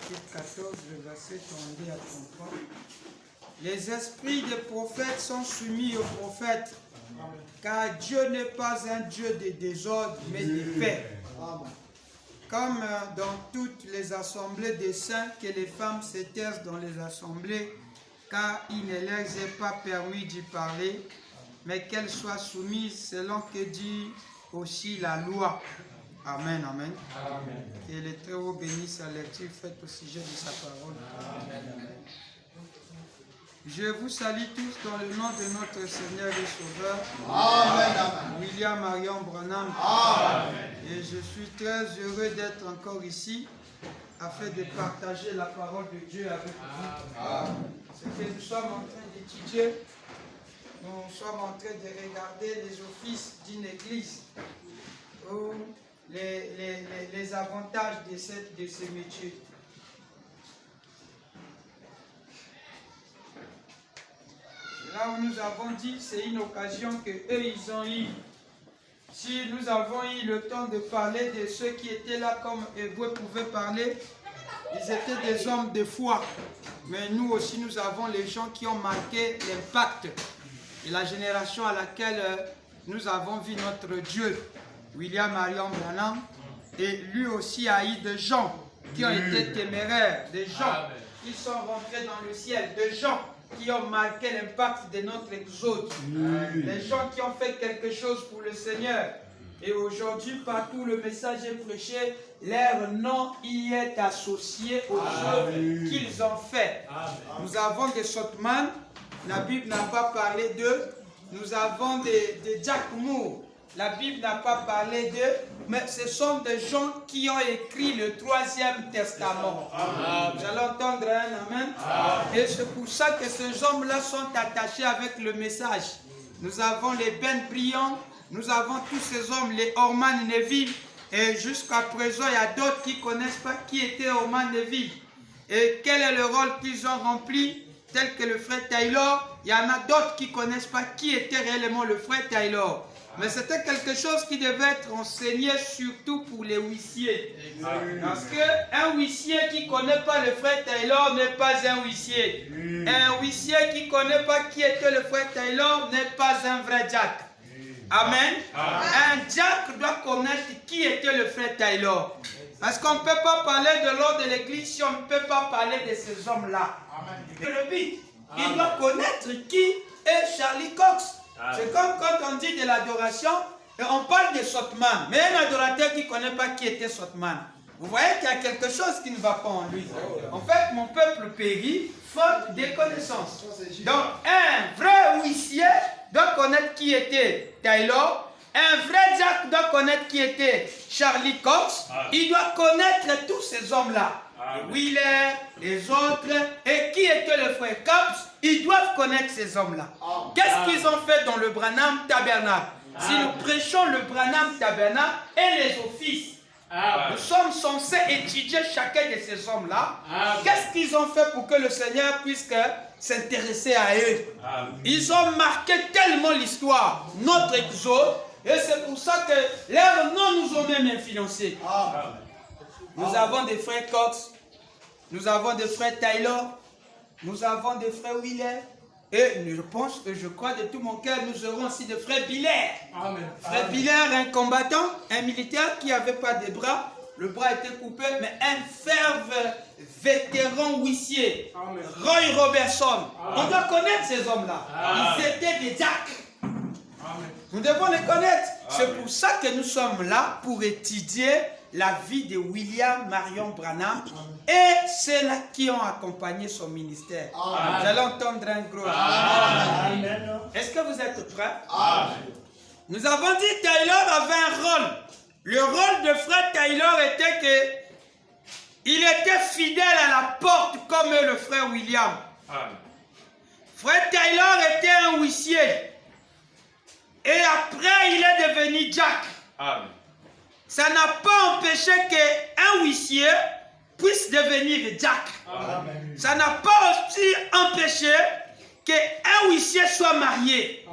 chapitre 14, le verset 32 à 33. Les esprits des prophètes sont soumis aux prophètes, car Dieu n'est pas un Dieu de désordre, mais de paix. Comme dans toutes les assemblées des saints, que les femmes se taisent dans les assemblées, car il ne leur est pas permis d'y parler, mais qu'elles soient soumises selon que dit aussi la loi. Amen, amen. Amen. Et le Très-Haut bénisse sa lecture faite au sujet de sa parole. Amen. Je vous salue tous dans le nom de notre Seigneur et Sauveur, Amen. William Marion Branham. Amen. Et je suis très heureux d'être encore ici afin de partager la parole de Dieu avec vous. Ce que nous sommes en train d'étudier, nous sommes en train de regarder les offices d'une église, ou les avantages de ce métier. Là où nous avons dit, c'est une occasion que eux ils ont eu. Si nous avons eu le temps de parler de ceux qui étaient là comme Hébreu pouvait parler, ils étaient des hommes de foi. Mais nous aussi, nous avons les gens qui ont marqué l'impact de la génération à laquelle nous avons vu notre Dieu, William Marion Branham. Et lui aussi a eu des gens qui ont été téméraires, des gens qui sont rentrés dans le ciel, des gens qui ont marqué l'impact de notre exode, les gens qui ont fait quelque chose pour le Seigneur. Et aujourd'hui, partout le message est prêché, leur nom y est associé aux choses qu'ils ont fait. Nous avons des Sotman, la Bible n'a pas parlé d'eux. Nous avons des Jack Moore, la Bible n'a pas parlé d'eux, mais ce sont des gens qui ont écrit le 3e Testament. Vous allez entendre un amen. Et c'est pour ça que ces hommes-là sont attachés avec le message. Nous avons les Ben Briand, nous avons tous ces hommes, les Orman Neville, et jusqu'à présent, il y a d'autres qui ne connaissent pas qui était Orman Neville. Et quel est le rôle qu'ils ont rempli, tel que le frère Taylor. Il y en a d'autres qui ne connaissent pas qui était réellement le frère Taylor. Mais c'était quelque chose qui devait être enseigné surtout pour les huissiers. Parce qu'un huissier qui ne connaît pas le frère Taylor n'est pas un huissier. Un huissier qui ne connaît pas qui était le frère Taylor n'est pas un vrai Jack. Amen. Un Jack doit connaître qui était le frère Taylor. Parce qu'on ne peut pas parler de l'ordre de l'église si on ne peut pas parler de ces hommes-là. Le but, il doit connaître qui est Charlie Cox. C'est comme quand on dit de l'adoration, et on parle de Sotman, mais un adorateur qui ne connaît pas qui était Sotman. Vous voyez qu'il y a quelque chose qui ne va pas en lui. En fait, mon peuple périt faute de connaissances. Donc, un vrai huissier doit connaître qui était Taylor. Un vrai Jack doit connaître qui était Charlie Cox. Il doit connaître tous ces hommes-là. Wheeler, les autres, et qui était le frère Cox, ils doivent connaître ces hommes-là. Qu'est-ce qu'ils ont fait dans le Branham Tabernacle? Si nous prêchons le Branham Tabernacle et les offices, nous sommes censés étudier chacun de ces hommes-là. Qu'est-ce qu'ils ont fait pour que le Seigneur puisse s'intéresser à eux? Ils ont marqué tellement l'histoire, notre exode, et c'est pour ça que leurs noms nous ont même influencés. Nous avons des frères Cox, nous avons des frères Taylor, nous avons des frères Wheeler, et je pense et je crois de tout mon cœur, nous aurons aussi des frères Biller. Frère Biller, un combattant, un militaire qui n'avait pas de bras, le bras était coupé, mais un fervent vétéran huissier, Roy Robertson. On doit connaître ces hommes-là. Ils étaient des Jacks. Nous devons les connaître. C'est pour ça que nous sommes là, pour étudier la vie de William Marion Branham et ceux-là qui ont accompagné son ministère. Vous allez entendre un gros amen. Est-ce que vous êtes prêts? Nous avons dit que Taylor avait un rôle. Le rôle de frère Taylor était qu'il était fidèle à la porte comme le frère William. Frère Taylor était un huissier. Et après, il est devenu Jack. Ça n'a pas empêché qu'un huissier puisse devenir Jack. Ça n'a pas aussi empêché qu'un huissier soit marié.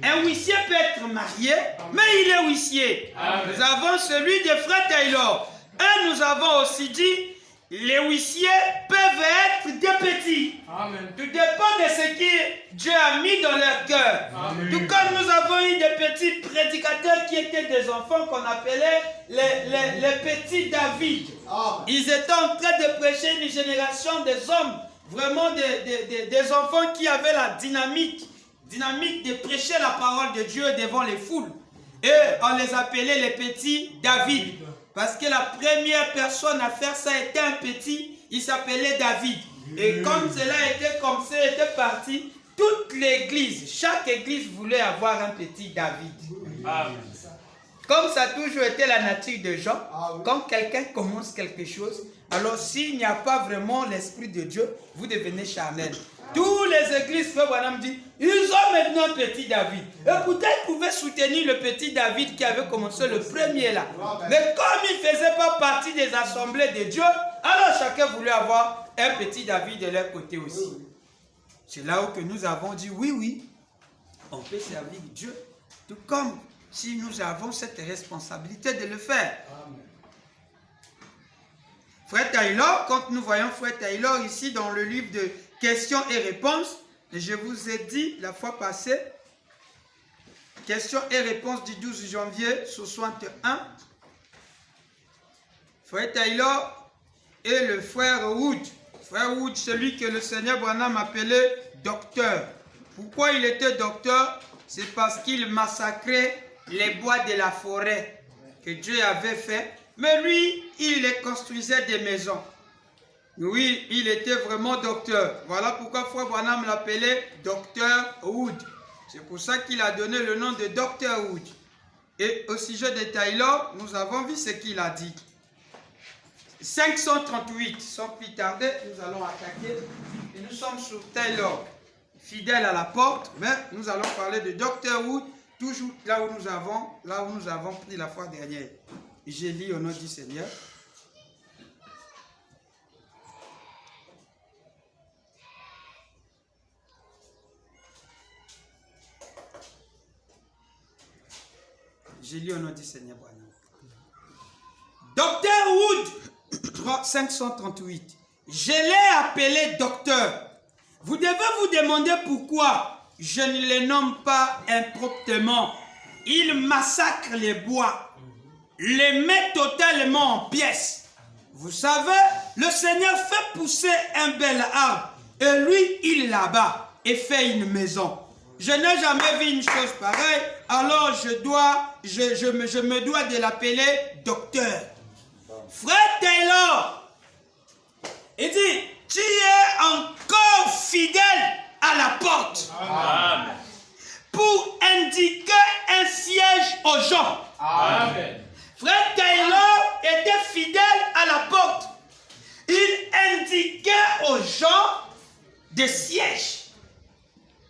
Un huissier peut être marié, mais il est huissier. Nous avons celui de frère Taylor. Et nous avons aussi dit les huissiers peuvent être des petits. Amen. Tout dépend de ce que Dieu a mis dans leur cœur. Tout comme nous avons eu des petits prédicateurs qui étaient des enfants qu'on appelait les petits David. Ils étaient en train de prêcher une génération des hommes, vraiment des enfants qui avaient la dynamique de prêcher la parole de Dieu devant les foules. Et on les appelait les petits David. Parce que la première personne à faire ça était un petit, il s'appelait David. Et comme cela était comme ça, était parti, toute l'église, chaque église voulait avoir un petit David. Comme ça a toujours été la nature de gens, quand quelqu'un commence quelque chose, alors s'il n'y a pas vraiment l'Esprit de Dieu, vous devenez charnel. Toutes les églises, Frère Branham dit, ils ont maintenant un petit David. Et pourtant, ils pouvaient soutenir le petit David qui avait commencé le premier là. Mais comme il ne faisait pas partie des assemblées de Dieu, alors chacun voulait avoir un petit David de leur côté aussi. C'est là où que nous avons dit, oui, on peut servir Dieu, tout comme si nous avons cette responsabilité de le faire. Frère Taylor, quand nous voyons Frère Taylor ici dans le livre de questions et réponses, je vous ai dit la fois passée, questions et réponses du 12 janvier 61, Frère Taylor et le frère Wood. Frère Wood, celui que le Seigneur Branham appelait docteur. Pourquoi il était docteur? C'est parce qu'il massacrait les bois de la forêt que Dieu avait fait. Mais lui, il les construisait des maisons. Oui, il était vraiment docteur. Voilà pourquoi Frère Branham l'appelait Docteur Wood. C'est pour ça qu'il a donné le nom de Docteur Wood. Et au sujet de Taylor, nous avons vu ce qu'il a dit. 538, sans plus tarder, nous allons attaquer. Et nous sommes sur Taylor, fidèle à la porte, mais nous allons parler de Docteur Wood, toujours là où nous avons pris la fois dernière. J'ai lu au nom du Seigneur. J'ai lu au nom du Seigneur. Docteur Wood, 538. Je l'ai appelé docteur. Vous devez vous demander pourquoi je ne le nomme pas improprement. Il massacre les bois, les met totalement en pièces. Vous savez, le Seigneur fait pousser un bel arbre et lui, il l'abat et fait une maison. Je n'ai jamais vu une chose pareille, alors je me dois de l'appeler docteur. Frère Taylor, il dit, tu es encore fidèle à la porte. Amen. Pour indiquer un siège aux gens. Amen. Frère Taylor était fidèle à la porte. Il indiquait aux gens des sièges.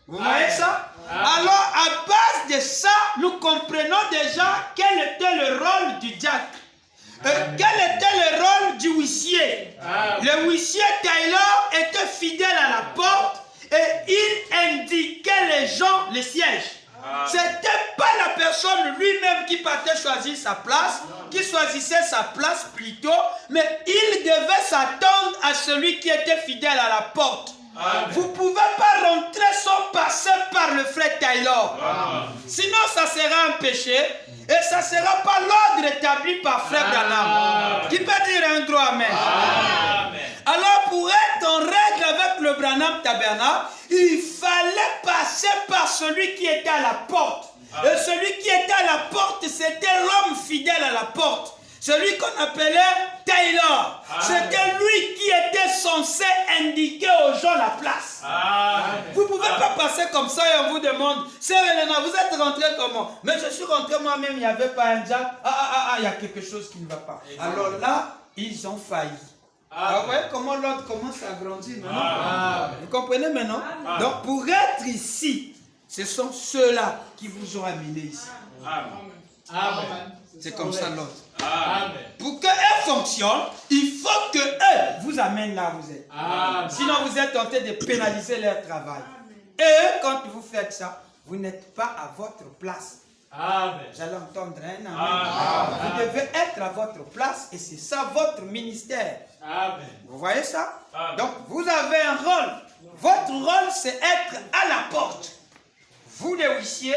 Vous voyez ça? Alors, à base de ça, nous comprenons déjà quel était le rôle du diacre. Quel était le rôle du huissier? Le huissier Taylor était fidèle à la porte et il indiquait les gens les sièges. Ce n'était pas la personne lui-même qui partait choisir sa place, qui choisissait sa place plutôt, mais il devait s'attendre à celui qui était fidèle à la porte. Amen. Vous ne pouvez pas rentrer sans passer par le frère Taylor. Amen. Sinon, ça sera un péché et ça ne sera pas l'ordre établi par frère Branham. Qui peut dire un gros amen? Amen. Alors, pour être en règle avec le Branham Tabernacle, il fallait passer par celui qui était à la porte. Amen. Et celui qui était à la porte, c'était l'homme fidèle à la porte. Celui qu'on appelait Taylor. C'était lui qui était censé indiquer aux gens la place. Amen. Vous ne pouvez pas passer comme ça et on vous demande, Sœur Elena, vous êtes rentré comment? Mais je suis rentré moi-même, il n'y avait pas un diable. Il y a quelque chose qui ne va pas. Alors là, ils ont failli. Vous voyez comment l'autre commence à grandir maintenant? Vous comprenez maintenant? Amen. Donc pour être ici, ce sont ceux-là qui vous ont amené ici. Amen. C'est comme ça l'autre. Pour qu'elle fonctionne, il faut que eux vous amènent là où vous êtes. Amen. Sinon vous êtes tenté de pénaliser leur travail. Amen. Et quand vous faites ça, vous n'êtes pas à votre place. Amen. Vous allez entendre un amen. Amen. Vous devez être à votre place et c'est ça votre ministère. Amen. Vous voyez ça? Amen. Donc vous avez un rôle. Votre rôle c'est être à la porte. Vous les huissiers,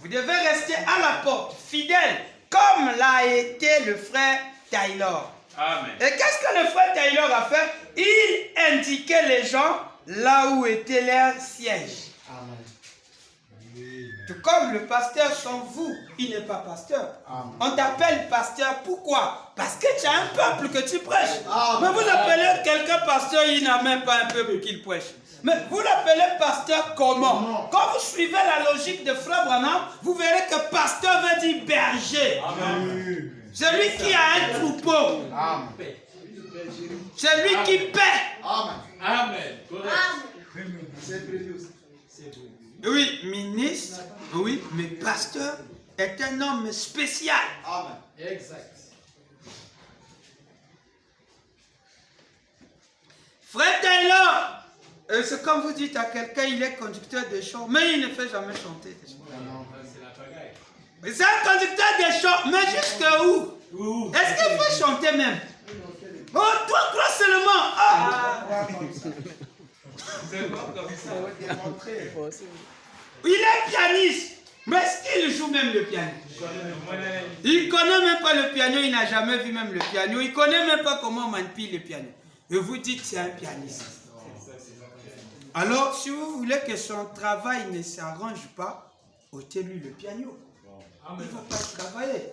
vous devez rester à la porte, fidèle, comme l'a été le frère Taylor. Amen. Et qu'est-ce que le frère Taylor a fait? Il indiquait les gens là où était leur siège. Amen. Tout comme le pasteur sans vous, il n'est pas pasteur. Amen. On t'appelle pasteur, pourquoi? Parce que tu as un peuple que tu prêches. Amen. Mais vous appelez quelqu'un pasteur, il n'a même pas un peuple qu'il prêche. Mais vous l'appelez pasteur comment? Quand vous suivez la logique de Frère Branham, vous verrez que pasteur veut dire berger. Amen. Celui qui a un troupeau. Amen. Celui qui paie. Amen. Amen. Correct. C'est prévu aussi. Oui, ministre, oui, mais pasteur est un homme spécial. Amen. Exact. Frère Taylor, c'est comme vous dites à quelqu'un, il est conducteur de chant, mais il ne fait jamais chanter des chants. C'est la pagaille. Mais c'est un conducteur de chant, mais jusqu'à où? Où? Est-ce qu'il fait chanter même? Oh, toi, crois seulement. Ah. C'est pas comme ça. Il est pianiste, mais est-ce qu'il joue même le piano? Il ne connaît même pas le piano, il n'a jamais vu même le piano, il ne connaît même pas comment on manipule le piano. Et vous dites c'est un pianiste. Alors, si vous voulez que son travail ne s'arrange pas, ôtez-lui le piano. Il ne va pas travailler.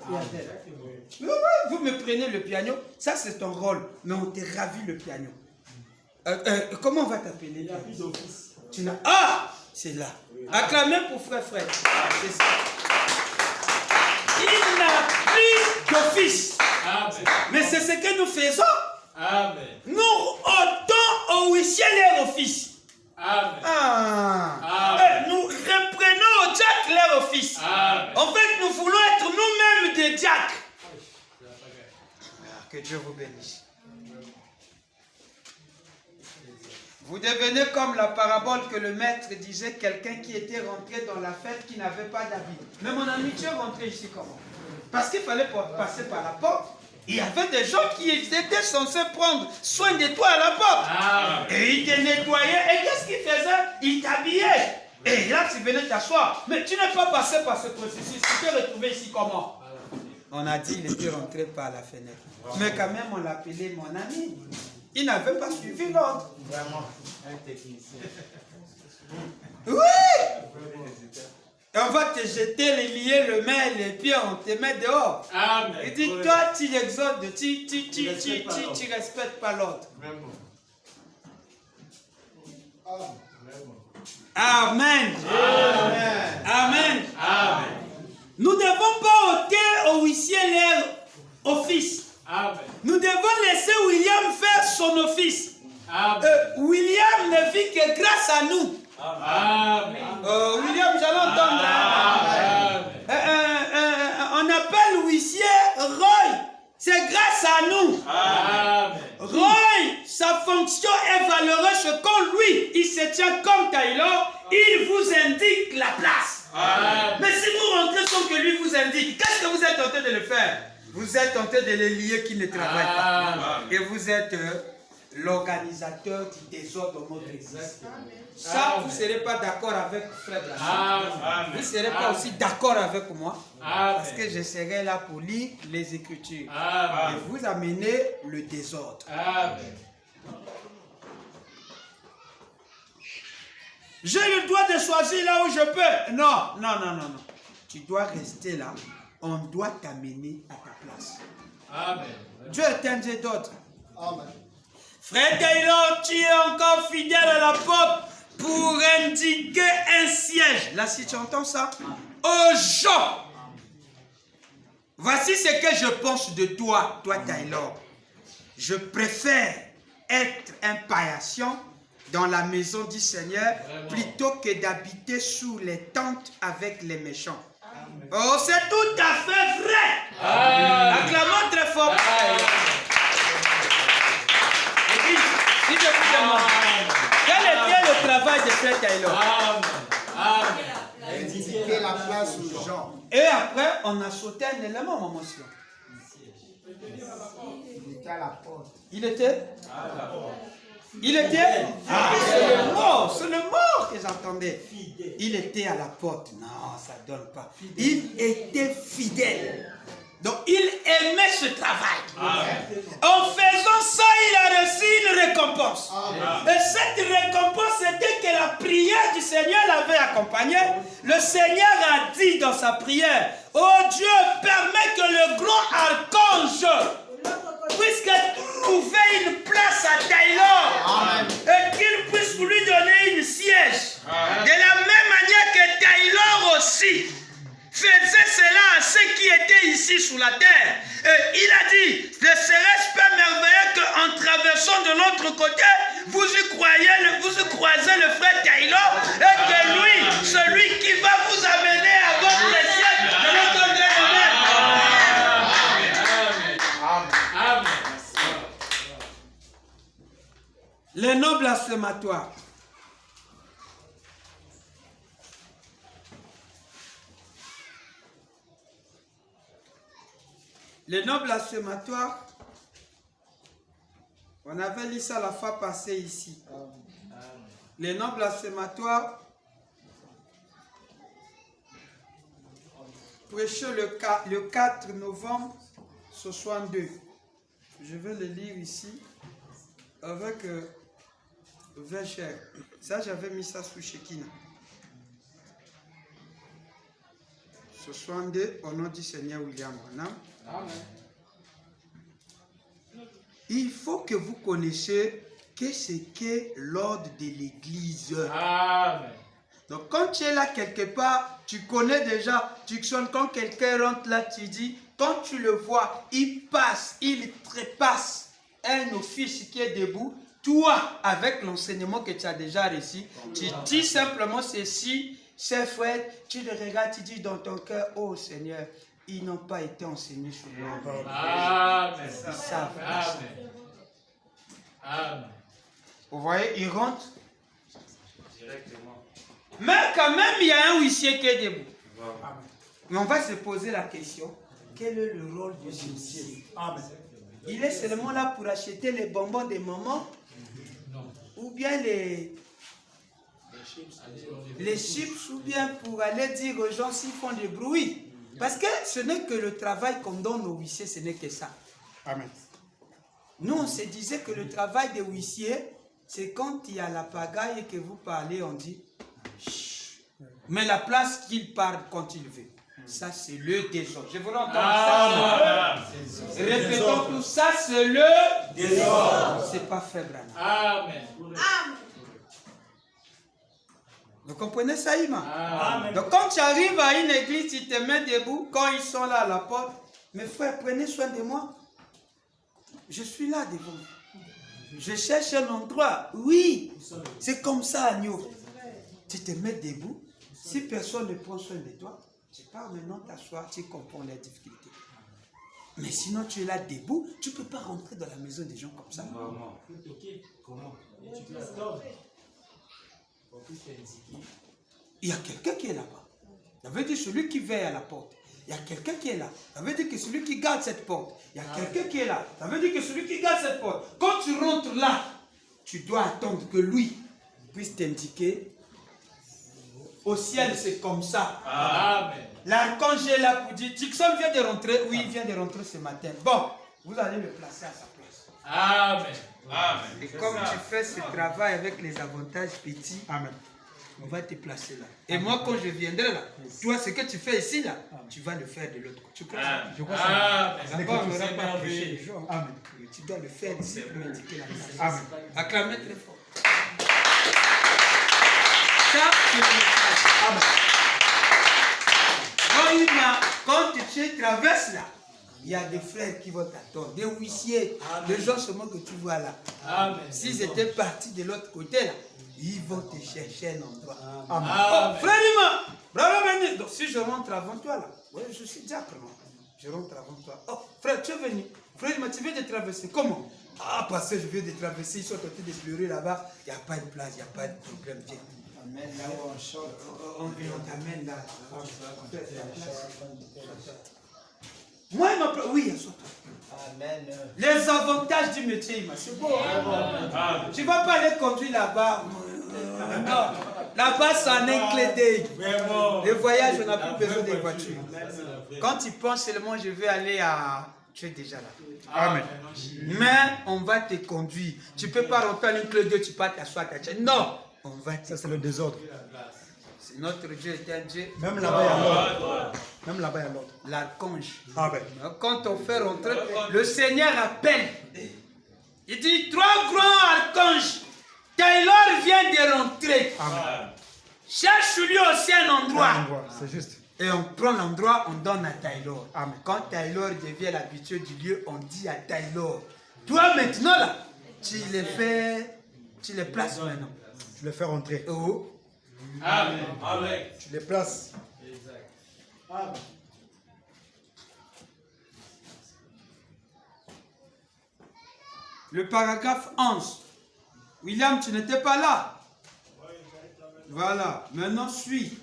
Mais vous me prenez le piano, ça c'est ton rôle, mais on t'a ravi le piano. Comment on va t'appeler? Il n'y a plus d'office. Ah, c'est là. Acclamez pour frère Fred. C'est ça. Il n'a plus d'office. Mais c'est ce que nous faisons. Amen. Nous ôtons aux huissiers leur office. Amen. Nous reprenons aux diacres leur office. Amen. En fait, nous voulons être nous-mêmes des diacres. Que Dieu vous bénisse. Vous devenez comme la parabole que le maître disait, quelqu'un qui était rentré dans la fête qui n'avait pas d'habit. Mais mon ami, tu es rentré ici comment? Parce qu'il fallait passer par la porte. Il y avait des gens qui étaient censés prendre soin de toi à la porte. Et ils te nettoyaient. Et qu'est-ce qu'ils faisaient? Ils t'habillaient. Et là, tu venais t'asseoir. Mais tu n'es pas passé par ce processus. Tu t'es retrouvé ici comment? On a dit qu'il était rentré par la fenêtre. Mais quand même, on l'appelait mon ami. Il n'avait pas suivi l'ordre. Vraiment, un technicien. Oui! Et on va te jeter les liés, le main, les pieds, on te met dehors. Amen. Il dit, toi, tu l'exodes, tu respectes pas l'ordre. Vraiment. Amen. Amen. Amen. Amen. Nous ne devons pas ôter aux huissiers leur office. Amen. Nous devons laisser William faire son office. Amen. William ne vit que grâce à nous. Amen. William, j'allais entendre. On appelle huissier Roy. C'est grâce à nous. Amen. Roy, sa fonction est valeureuse quand lui, il se tient comme Taylor, il vous indique la place. Amen. Mais si vous rentrez sans que lui vous indique, qu'est-ce que vous êtes tenté de le faire? Vous êtes tenté de les lier qui ne travaillent pas. Amen. Et vous êtes l'organisateur du désordre dans notre église. Ça, vous ne serez pas d'accord avec Frère Branham. Amen. Vous ne serez pas aussi d'accord avec moi. Amen. Parce que je serai là pour lire les Écritures. Amen. Et vous amener le désordre. Amen. J'ai le droit de choisir là où je peux. Non, non, non, non, non. Tu dois rester là. On doit t'amener à ta place. Amen. Dieu est un Dieu d'autre. Amen. Frère Taylor, tu es encore fidèle à la porte pour indiquer un siège. Là, si tu entends ça, aux gens. Voici ce que je pense de toi, Taylor. Je préfère être un paillasson dans la maison du Seigneur plutôt que d'habiter sous les tentes avec les méchants. Oh, c'est tout à fait vrai. Acclamons très fort. Et puis, si je vous demande, quel était le travail de Frère Taylor? Amen. Indiquer la place aux gens. Et après, on a sauté un élément, maman Sion. Il était à la porte. Il était? Il était? Ah, c'est le mort, c'est le mort que j'entendais. Il était à la porte. Non, ça ne donne pas. Il était fidèle. Donc, il aimait ce travail. En faisant ça, il a reçu une récompense. Et cette récompense, c'était que la prière du Seigneur l'avait accompagné. Le Seigneur a dit dans sa prière, « Oh Dieu, permets que le grand archange puisque trouver une place à Taylor et qu'il puisse lui donner une siège. De la même manière que Taylor aussi faisait cela à ceux qui étaient ici sur la terre. Et il a dit, ne serait-ce pas merveilleux qu'en traversant de l'autre côté, vous y croisez le frère Taylor et que lui, celui qui va vous amener à votre siège de l'autre côté. Les noms blasphématoires. Les noms blasphématoires, on avait lu ça la fois passée ici. Les noms blasphématoires, prêché le 4 novembre 62. Je vais le lire ici avec Verger. Ça, j'avais mis ça sous Shekinah. 62, au nom du Seigneur William Branham. Il faut que vous connaissiez que c'est que l'ordre de l'Église. Amen. Donc, quand tu es là quelque part, tu connais déjà, tu sonnes, quand quelqu'un rentre là, tu dis, quand tu le vois, il passe, il trépasse un office qui est debout. Toi, avec l'enseignement que tu as déjà reçu, tu dis simplement ceci, c'est frère, tu le regardes, tu dis dans ton cœur, oh Seigneur, ils n'ont pas été enseignés sur moi. Amen. Ils savent. Amen. Amen. Vous voyez, ils rentrent. Directement. Mais quand même, il y a un huissier qui est debout. Mais on va se poser la question, quel est le rôle du huissier? Il est seulement là pour acheter les bonbons des mamans? Ou bien les chips, ou bien pour aller dire aux gens s'ils font du bruit. Parce que ce n'est que le travail qu'on donne aux huissiers, ce n'est que ça. Amen. Nous, on se disait que le travail des huissiers, c'est quand il y a la pagaille et que vous parlez, on dit chut. Mais la place qu'il parle quand il veut, ça c'est le désordre. Je voulais entendre ça. Répétons tout ça, c'est le désordre. C'est pas frère Branham. Amen. Vous comprenez ça, Ima? Amen. Donc quand tu arrives à une église, tu te mets debout, quand ils sont là à la porte, mes frères, prenez soin de moi. Je suis là devant vous. Je cherche un endroit. Oui, c'est comme ça, Agneau. Tu te mets debout. Si personne ne prend soin de toi, tu pars maintenant t'asseoir, tu comprends les difficultés. Mais sinon, tu es là debout, tu ne peux pas rentrer dans la maison des gens comme ça. Comment? Il y a quelqu'un qui est là-bas. Ça veut dire celui qui veille à la porte. Il y a quelqu'un qui est là. Ça veut dire que celui qui garde cette porte. Il y a quelqu'un qui est là. Ça veut dire que celui qui garde cette porte. Quand tu rentres là, tu dois attendre que lui puisse t'indiquer. Au ciel, c'est comme ça. Amen. L'archange est là pour dire, Tixon vient de rentrer. Oui, il vient de rentrer ce matin. Bon, vous allez le placer à sa place. Amen. Amen. Et comme tu fais ce travail avec les avantages petits, amen, on va te placer là. Et moi, quand je viendrai là, toi, ce que tu fais ici là, tu vas le faire de l'autre côté. Tu crois ça? Je crois ça. Là-bas, on n'aura pas prêché les gens. Amen. Tu dois le faire ici pour m'indiquer la message. Amen. Acclamez très fort. Ça, c'est le message. Amen. Quand tu traverses là, il y a des frères qui vont t'attendre, des huissiers, des gens seulement que tu vois là. S'ils étaient partis de l'autre côté là, ils vont te chercher un endroit. Amen. Oh, frère Ima, bravo Béni. Donc si je rentre avant toi là, ouais, je suis diacre. Je rentre avant toi. Oh, frère, tu es venu. Frère Ima, tu viens de traverser. Comment? Ah, parce que je viens de traverser, ils sont en train de pleurer là-bas. Il n'y a pas de place, il n'y a pas de problème. Viens. Amène là où on chante. On t'amène là. Moi, il m'appelle. Oui, Amen. les avantages du métier, c'est beau. Hein? Tu ne vas pas aller conduire là-bas. Non. Là-bas, c'est un clé d'œil. Le voyage, on n'a plus besoin des voitures. Quand tu penses seulement, je vais aller à... Tu es déjà là. Amen. Mais on va te conduire. Tu ne peux pas rentrer à une clé d'œil, tu peux t'asseoir à ta chaise. Non. On va te... Ça, c'est le désordre. Notre Dieu est un Dieu. Même là-bas, il y a l'ordre. Même là-bas, il y a l'ordre. L'archange. Amen. Quand on fait rentrer, le Seigneur appelle. Il dit, 3 grands archanges. Taylor vient de rentrer. Amen. Cherche-lui aussi un endroit. C'est juste. Et on prend l'endroit, on donne à Taylor. Amen. Quand Taylor devient l'habitude du lieu, on dit à Taylor, toi maintenant là, tu les places maintenant. Tu les fais rentrer. Oh. Amen. Amen. Tu les places. Amen. Le paragraphe 11. William, tu n'étais pas là. Voilà, maintenant suis.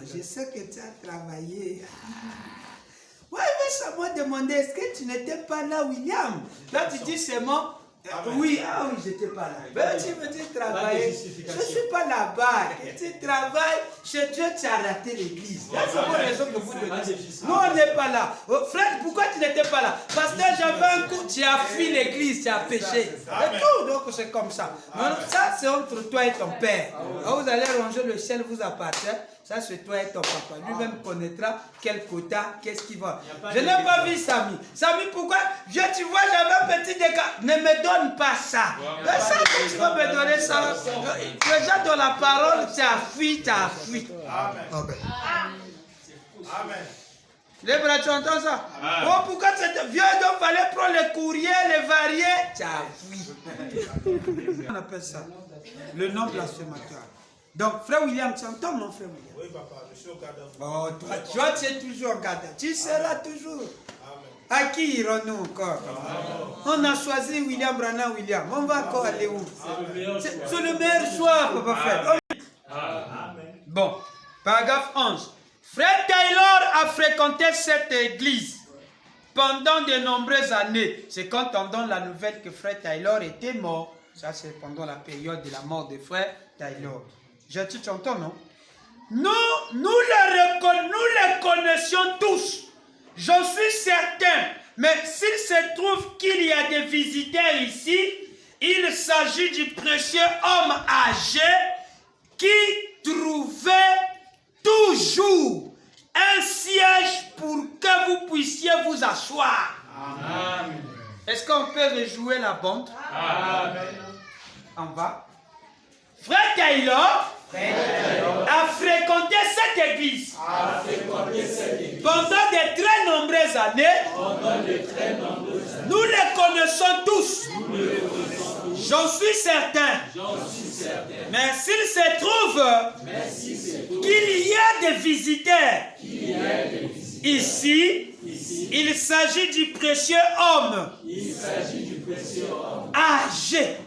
Je sais que tu as travaillé. Ouais, mais ça m'a demandé, est-ce que tu n'étais pas là, William? Là, tu dis seulement, oui, j'étais pas là. Mais tu me dis travailler. Je ne suis pas là-bas. Tu travailles, chez Dieu, tu as raté l'église. Là, c'est pour raison que vous donnez. Nous, on n'est pas là. Oh, frère, pourquoi tu n'étais pas là? Parce que j'avais un coup, tu as fui l'église, tu as péché. C'est tout, donc c'est comme ça. Non, ça, c'est entre toi et ton père. Quand vous allez ranger le ciel, vous appartient. Ça, c'est toi et ton papa. Lui-même connaîtra quel quota, qu'est-ce qu'il va. Je n'ai pas vu Samy. Samy, pourquoi? Tu vois, j'avais un petit dégât. Ne me donne pas ça. Mais ça, tu vas me donner ça. Déjà, dans la parole, tu as fui, tu as fui. Amen. Amen. Les bras, tu entends ça? Oh, pourquoi c'était vieux, donc il fallait prendre les courriers, les variés. Tu as fui. On appelle ça le nom blasphématoire. Donc, frère William, tu entends mon frère William? Oui, papa, je suis au cadre. Oh, toi, tu es toujours en garde. Tu seras toujours. À qui irons-nous encore? On a choisi William Branham William. On va encore aller où? C'est le meilleur choix, papa frère. Bon, paragraphe 11. Frère Taylor a fréquenté cette église pendant de nombreuses années. C'est quand on donne la nouvelle que frère Taylor était mort. Ça, c'est pendant la période de la mort de frère Taylor. Tu entends, non? Nous les connaissions tous. J'en suis certain. Mais s'il se trouve qu'il y a des visiteurs ici, il s'agit du précieux homme âgé qui trouvait toujours un siège pour que vous puissiez vous asseoir. Amen. Est-ce qu'on peut rejouer la bande? Amen. En bas. Frère Taylor a fréquenté cette église pendant de très nombreuses années. Nous les connaissons tous. J'en suis certain. Mais s'il se trouve qu'il y a des visiteurs ici, il s'agit du précieux homme âgé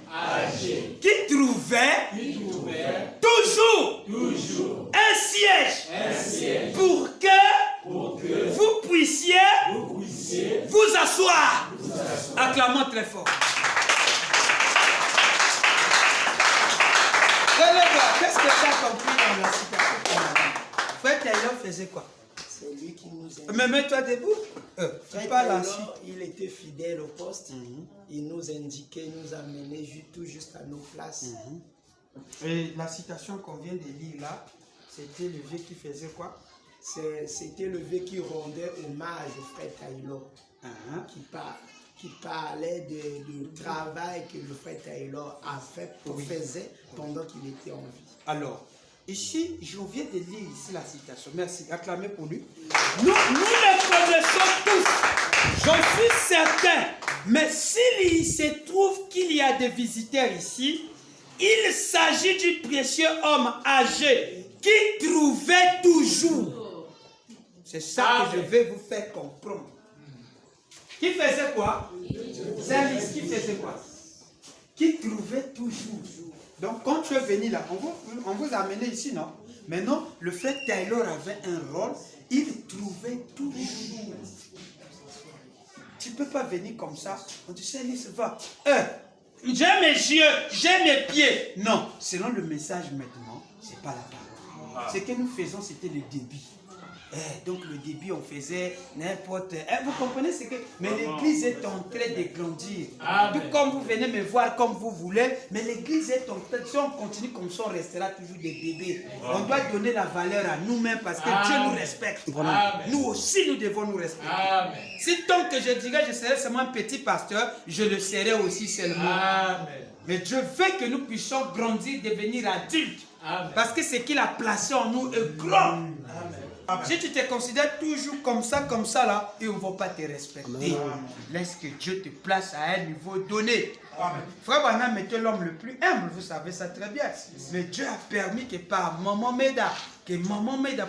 qui trouvait toujours un siège pour que vous puissiez vous asseoir. Acclamons très fort. Qu'est-ce que tu as compris dans la citation qu'on a dit? Frère Taylor faisait quoi? C'est lui qui nous aide. Mais mets-toi debout. Frère Taylor, il était fidèle au poste. Il nous indiquait, nous amenait tout juste à nos places. Et la citation qu'on vient de lire là, c'était le vieux qui faisait quoi? C'était le vieux qui rendait hommage au frère Taylor. Qui parlait du travail que le frère Taylor faisait pendant qu'il était en vie. Alors, ici, je viens de lire ici la citation. Merci, acclamez pour lui. Nous les connaissons tous, j'en suis certain. Mais s'il se trouve qu'il y a des visiteurs ici, il s'agit du précieux homme âgé qui trouvait toujours. C'est ça que je vais vous faire comprendre. Qui faisait quoi? Service, qui faisait quoi? qui trouvait toujours. Donc, quand tu es venu là, on vous a amené ici, non? Maintenant, le frère Taylor avait un rôle, il trouvait toujours. Tu ne peux pas venir comme ça. On dit, c'est Lise, va. J'ai mes yeux, j'ai mes pieds. Non, selon le message maintenant, ce n'est pas la parole. Ce que nous faisons, c'était le débit. Donc le début, on faisait n'importe... vous comprenez ce que... Mais l'église est en train de grandir. Tout comme vous venez me voir comme vous voulez, mais l'église est en train... Si on continue comme ça, on restera toujours des bébés. On doit donner la valeur à nous-mêmes parce que Dieu nous respecte. Nous aussi, nous devons nous respecter. Si tant que je dirais je serai seulement un petit pasteur, je le serai aussi seulement. Mais Dieu veut que nous puissions grandir, devenir adultes. Parce que ce qu'il a placé en nous est grand. Si tu te considères toujours comme ça là, ils ne vont pas te respecter. Laisse que Dieu te place à un niveau donné. Frère Branham était l'homme le plus humble, vous savez ça très bien. Mais Dieu a permis que par Maman Méda,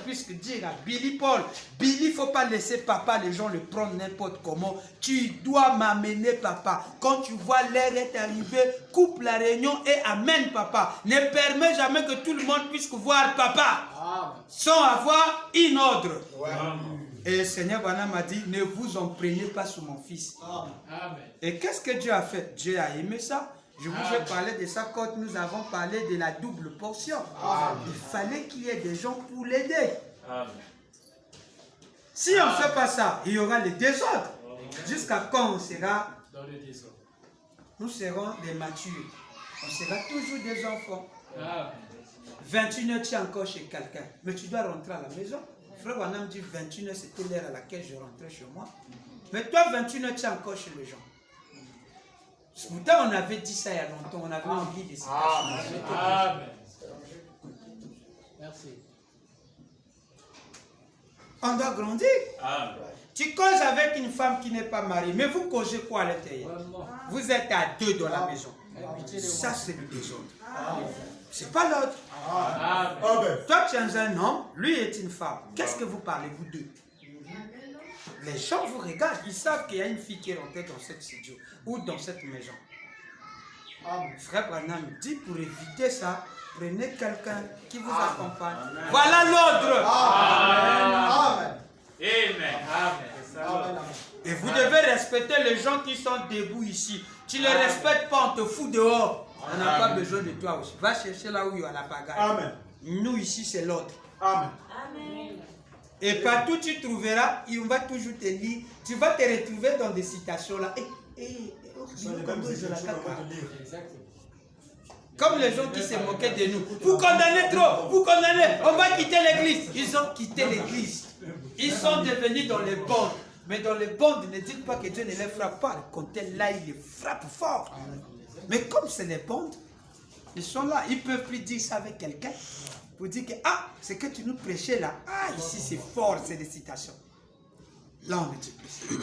puisse dire à Billy Paul, Billy, il ne faut pas laisser papa, les gens le prendre n'importe comment. Tu dois m'amener papa. Quand tu vois l'heure est arrivée, coupe la réunion et amène papa. Ne permets jamais que tout le monde puisse voir papa. Sans avoir une ordre. Et le Seigneur Branham m'a dit, ne vous en prenez pas sur mon fils. Et qu'est-ce que Dieu a fait? Dieu a aimé ça. Je vous ai parlé de ça quand nous avons parlé de la double portion. Il fallait qu'il y ait des gens pour l'aider. Si on ne fait pas ça, il y aura le désordre. Jusqu'à quand on sera dans le désordre? Nous serons des matures. On sera toujours des enfants. 21h, tu es encore chez quelqu'un. Mais tu dois rentrer à la maison. Frère Branham dit 21h, c'était l'heure à laquelle je rentrais chez moi. Mais toi, 21h, tu es encore chez les gens. Pourtant, on avait dit ça il y a longtemps. On avait envie de ça. Merci. On doit grandir. Tu causes avec une femme qui n'est pas mariée. Mais vous causez quoi à l'intérieur? Vous êtes à deux dans la maison. Ça, c'est le désordre. C'est pas l'autre. Toi, tu es un homme, lui est une femme. Qu'est-ce que vous parlez, vous deux? Les gens vous regardent, ils savent qu'il y a une fille qui est rentrée dans cette studio ou dans cette maison. Frère Branham dit, pour éviter ça, prenez quelqu'un qui vous accompagne. Voilà l'ordre. Et vous devez respecter les gens qui sont debout ici. Tu ne les respectes pas, on te fout dehors. On n'a pas besoin de toi aussi. Va chercher là où il y a la pagaille. Nous ici, c'est l'ordre. Et partout tu trouveras, il va toujours te lire. Tu vas te retrouver dans des citations là. Comme les gens qui se moquaient de nous. Vous condamnez trop, vous condamnez. On va quitter l'église. Ils ont quitté l'église. Ils sont devenus dans les bandes. Mais dans les bandes, ne dites pas que Dieu ne les frappe pas. Quand elle là, il les frappe fort. Mais comme c'est les bandes, ils sont là. Ils ne peuvent plus dire ça avec quelqu'un. Pour dire que, c'est que tu nous prêchais là. Ici c'est fort, c'est des citations. Là, on ne dit plus.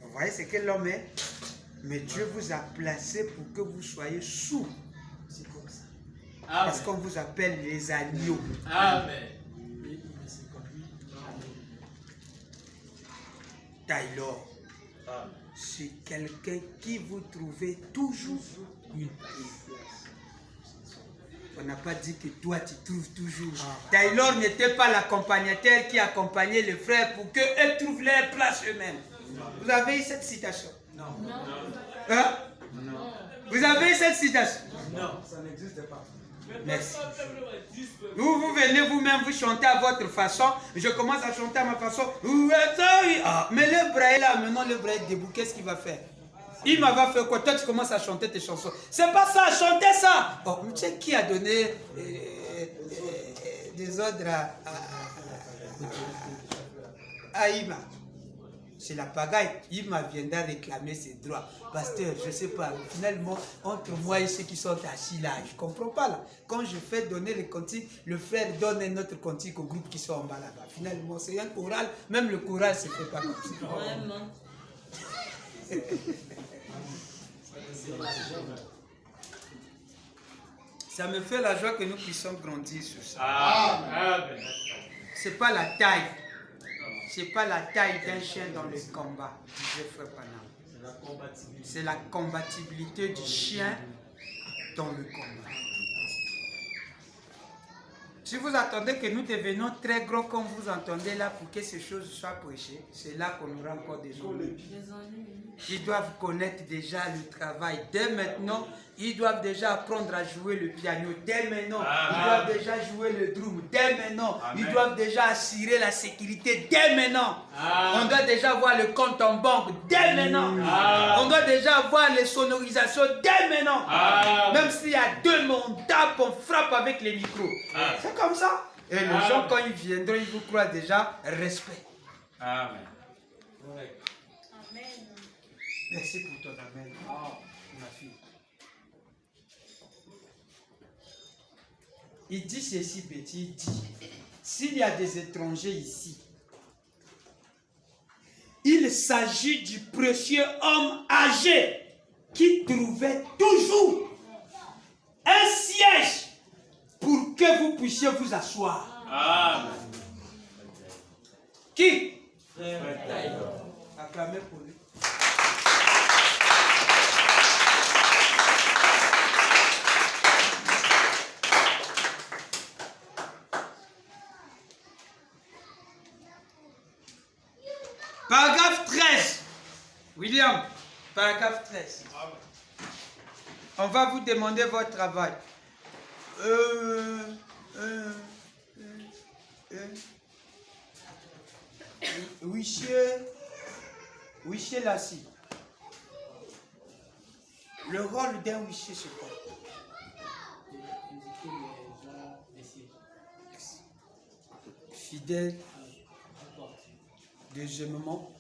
Vous voyez ce que l'homme est? Mais Dieu vous a placé pour que vous soyez sous. C'est comme ça. Parce qu'on vous appelle les agneaux. Amen. Taylor, c'est quelqu'un qui vous trouvez toujours une place. On n'a pas dit que toi tu trouves toujours. Taylor n'était pas l'accompagnateur qui accompagnait les frères pour qu'eux trouvent leur place eux-mêmes. Vous avez eu cette citation? Non. Hein? Non. Vous avez eu cette citation? Non, ça n'existe pas. Merci. Vous venez vous-même, vous chantez à votre façon. Je commence à chanter à ma façon. Mais le bras est là, maintenant le bras est debout. Qu'est-ce qu'il va faire? Il m'a fait quoi? Toi, tu commences à chanter tes chansons. C'est pas ça, chantez ça. Mais tu sais qui a donné des ordres à Ima? C'est la pagaille. Ima viendra réclamer ses droits. Pasteur, je ne sais pas. Finalement, entre moi et ceux qui sont assis là, je ne comprends pas là. Quand je fais donner le cantique, le frère donne un autre cantique au groupe qui sont en bas là-bas. Finalement, c'est un choral. Même le choral ne se fait pas comme ça. Vraiment. Ça me fait la joie que nous puissions grandir sur ça. C'est pas la taille. C'est pas la taille d'un chien dans le combat, disait Frère Branham. C'est la combativité du chien dans le combat. Si vous attendez que nous devenions très gros comme vous entendez là pour que ces choses soient prêchées, c'est là qu'on aura encore des ennuis. Ils doivent connaître déjà le travail. Dès maintenant, ils doivent déjà apprendre à jouer le piano. Dès maintenant, ils doivent déjà jouer le drum. Dès maintenant, ils doivent déjà assurer la sécurité. Dès maintenant, on doit déjà voir le compte en banque. Dès maintenant, on doit déjà voir les sonorisations. Dès maintenant, même s'il y a 2 mots, on tape, on frappe avec les micros. C'est comme ça. Et les gens, quand ils viendront, ils vous croient déjà respect. Amen. Merci pour ton amen, ma fille. Il dit ceci, Betty, il dit, s'il y a des étrangers ici, il s'agit du précieux homme âgé qui trouvait toujours un siège pour que vous puissiez vous asseoir. Amen. Qui? Acclamez pour lui. Paragraphe 13. William, paragraphe 13. On va vous demander votre travail. Huissier Lassie. Le rôle d'un huissier, c'est quoi? Fidèle. Deuxièmement,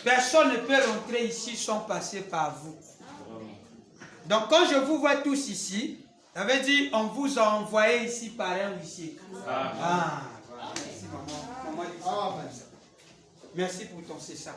personne ne peut rentrer ici sans passer par vous. Donc quand je vous vois tous ici, ça veut dire on vous a envoyé ici par un huissier. Voilà. Merci maman. Merci pour ton c'est ça.